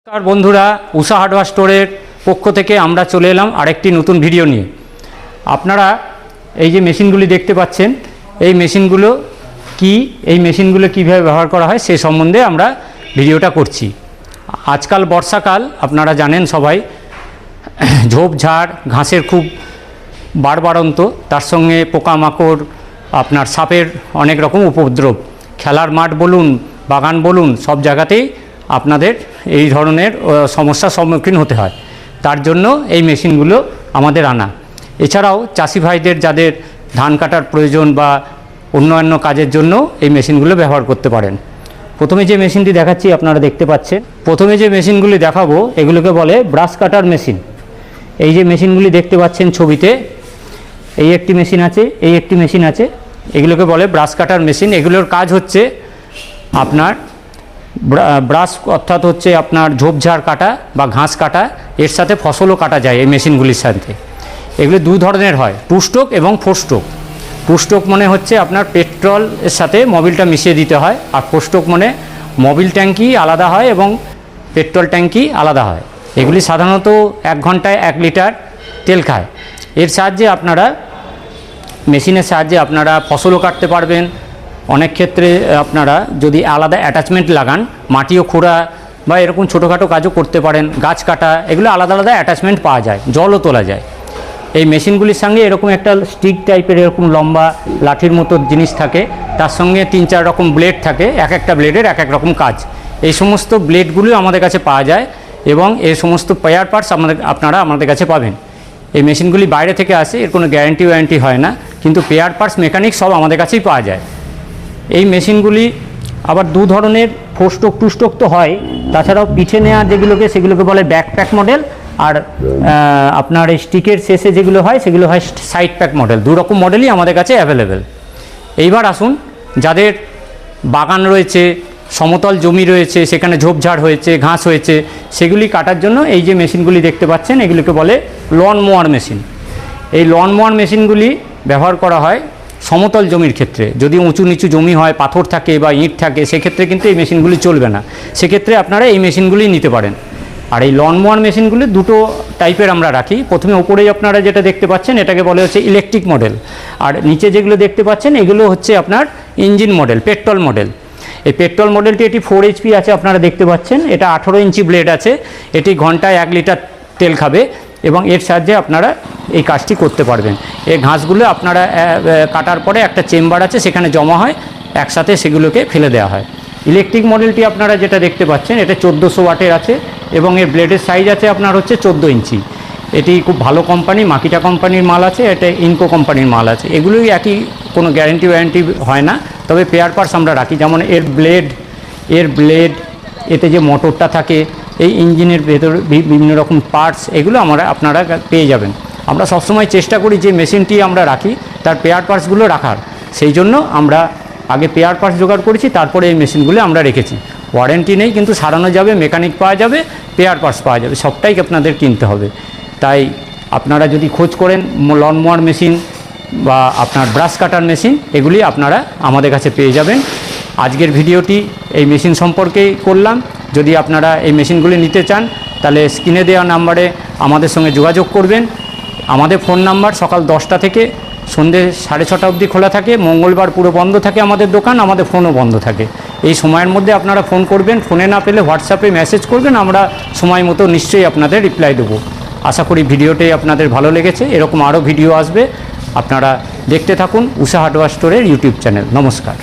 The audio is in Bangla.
নমস্কার বন্ধুরা, উষা হার্ডওয়্যার স্টোরের পক্ষ থেকে আমরা চলে এলাম আরেকটি নতুন ভিডিও নিয়ে। আপনারা এই যে মেশিনগুলি দেখতে পাচ্ছেন, এই মেশিনগুলো এই মেশিনগুলো কীভাবে ব্যবহার করা হয় সে সম্বন্ধে আমরা ভিডিওটা করছি। আজকাল বর্ষাকাল, আপনারা জানেন সবাই, ঝোপঝাড় ঘাসের খুব বাড়বাড়ন্ত, তার সঙ্গে পোকামাকড়, আপনার সাপের অনেক রকম উপদ্রব। খেলার মাঠ বলুন, বাগান বলুন, সব জায়গাতেই আপনাদের এই ধরনের সমস্যার সম্মুখীন হতে হয়। তার জন্য এই মেশিনগুলো আমাদের আনা। এছাড়াও চাষি ভাইদের যাদের ধান কাটার প্রয়োজন বা অন্যান্য কাজের জন্য এই মেশিনগুলো ব্যবহার করতে পারেন। প্রথমে যে মেশিনটি দেখাচ্ছি আপনারা দেখতে পাচ্ছেন। প্রথমে যে মেশিনগুলি দেখাবো এগুলোকে বলে ব্রাশ কাটার মেশিন। এই যে মেশিনগুলি দেখতে পাচ্ছেন ছবিতে, এই একটি মেশিন আছে, এই একটি মেশিন আছে, এগুলোকে বলে ব্রাশ কাটার মেশিন। এগুলোর কাজ হচ্ছে আপনার ব্রাশ, অর্থাৎ হচ্ছে আপনার ঝোপঝাড় কাটা বা ঘাস কাটা, এর সাথে ফসলও কাটা যায় এই মেশিনগুলির সাথে। এগুলো দুই ধরনের হয়, 2 স্ট্রোক এবং 4 স্ট্রোক। 2 স্ট্রোক মানে হচ্ছে আপনার পেট্রোলের সাথে মোবিলটা মিশিয়ে দিতে হয়, আর 4 স্ট্রোক মানে মোবিল ট্যাঙ্কি আলাদা হয় এবং পেট্রোল ট্যাঙ্কি আলাদা হয়। এগুলি সাধারণত 1 ঘন্টায় 1 লিটার তেল খায়। এর সাহায্যে আপনারা, মেশিনের সাহায্যে আপনারা ফসলও কাটতে পারবেন। অনেক ক্ষেত্রে আপনারা যদি আলাদা অ্যাটাচমেন্ট লাগান, মাটিও খোঁড়া বা এরকম ছোটোখাটো কাজও করতে পারেন, গাছ কাটা, এগুলো আলাদা আলাদা অ্যাটাচমেন্ট পাওয়া যায়, জলও তোলা যায়। এই মেশিনগুলির সঙ্গে এরকম একটা স্টিক টাইপের এরকম লম্বা লাঠির মতো জিনিস থাকে, তার সঙ্গে 3-4 রকম ব্লেড থাকে, এক একটা ব্লেডের এক এক রকম কাজ। এই সমস্ত ব্লেডগুলো আমাদের কাছে পাওয়া যায় এবং এই সমস্ত পেয়ার পার্টস আপনারা আমাদের কাছে পাবেন। এই মেশিনগুলি বাইরে থেকে আসে, এর কোনো গ্যারান্টি ওয়ারেন্টি হয় না, কিন্তু পেয়ার পার্টস মেকানিক সব আমাদের কাছেই পাওয়া যায়। এই মেশিনগুলি আবার 2 ধরনের, 4 স্ট্রোক 2 স্ট্রোক তো হয়, তাছাড়াও পিঠে নেওয়া সেগুলোকে বলে ব্যাকপ্যাক মডেল, আর আপনার এই স্টিকের শেষে যেগুলো হয় সেগুলো হয় সাইড প্যাক মডেল। 2 রকম মডেলই আমাদের কাছে অ্যাভেলেবেল। এইবার আসুন, যাদের বাগান রয়েছে, সমতল জমি রয়েছে, সেখানে ঝোপঝাড় হয়েছে, ঘাস হয়েছে, সেগুলি কাটার জন্য এই যে মেশিনগুলি দেখতে পাচ্ছেন এগুলোকে বলে লন মোয়ার মেশিন। এই লন মোয়ার মেশিনগুলি ব্যবহার করা হয় সমতল জমির ক্ষেত্রে। যদি উঁচু নিচু জমি হয়, পাথর থাকে বা ইট থাকে, সেক্ষেত্রে কিন্তু এই মেশিনগুলি চলবে না। সেক্ষেত্রে আপনারা এই মেশিনগুলি নিতে পারেন। আর এই লন মোয়ার মেশিনগুলি 2টো টাইপের আমরা রাখি। প্রথমে ওপরেই আপনারা যেটা দেখতে পাচ্ছেন এটাকে বলে হচ্ছে ইলেকট্রিক মডেল, আর নিচে যেগুলো দেখতে পাচ্ছেন এগুলো হচ্ছে আপনার ইঞ্জিন মডেল, পেট্রোল মডেল। এই পেট্রোল মডেলটি, এটি 4 HP আছে, আপনারা দেখতে পাচ্ছেন। এটা 18 ইঞ্চি ব্লেড আছে, এটি ঘন্টায় 1 লিটার তেল খাবে এবং এর সাহায্যে আপনারা এই কাজটি করতে পারবেন। এই ঘাসগুলো আপনারা কাটার পরে একটা চেম্বার আছে, সেখানে জমা হয়, একসাথে সেগুলোকে ফেলে দেওয়া হয়। ইলেকট্রিক মডেলটি আপনারা যেটা দেখতে পাচ্ছেন এটা 1400 ওয়াটের আছে এবং এর ব্লেডের সাইজ আছে আপনার হচ্ছে 14 ইঞ্চি। এটি খুব ভালো কোম্পানি, মাকিটা কোম্পানির মাল আছে, এটা ইনকো কোম্পানির মাল আছে। এগুলোই একই, কোনো গ্যারেন্টি ওয়ারেন্টি হয় না, তবে পেয়ার পার্টস আমরা রাখি। যেমন এর ব্লেড, এতে যে মোটরটা থাকে, এই ইঞ্জিনের ভেতর বিভিন্ন রকম পার্টস, এগুলো আপনারা পেয়ে যাবেন। আমরা সবসময় চেষ্টা করি যে মেশিনটি আমরা রাখি তার পেয়ার পার্টসগুলো রাখার, সেই জন্য আমরা আগে পেয়ার পার্টস জোগাড় করেছি, তারপরে এই মেশিনগুলো আমরা রেখেছি। ওয়ারেন্টি নেই, কিন্তু সারানো যাবে, মেকানিক পাওয়া যাবে, পেয়ার পার্টস পাওয়া যাবে, সবটাই আপনাদের কিনতে হবে। তাই আপনারা যদি খোঁজ করেন লন মোয়ার মেশিন বা আপনার ব্রাশ কাটার মেশিন, এগুলি আপনারা আমাদের কাছে পেয়ে যাবেন। আজকের ভিডিওটি এই মেশিন সম্পর্কেই করলাম। যদি আপনারা এই মেশিনগুলি নিতে চান তাহলে স্ক্রিনে দেওয়া নাম্বারে আমাদের সঙ্গে যোগাযোগ করবেন। আমাদের ফোন নাম্বার সকাল 10টা থেকে সন্ধ্যে 6:30 অবধি খোলা থাকে। মঙ্গলবার পুরো বন্ধ থাকে আমাদের দোকান, আমাদের ফোনও বন্ধ থাকে। এই সময়ের মধ্যে আপনারা ফোন করবেন, ফোনে না পেলে হোয়াটসঅ্যাপে মেসেজ করবেন, আমরা সময় মতো নিশ্চয়ই আপনাদের রিপ্লাই দেবো। আশা করি ভিডিওটি আপনাদের ভালো লেগেছে। এরকম আরও ভিডিও আসবে, আপনারা দেখতে থাকুন উষা হার্ডওয়্যার স্টোরের ইউটিউব চ্যানেল। নমস্কার।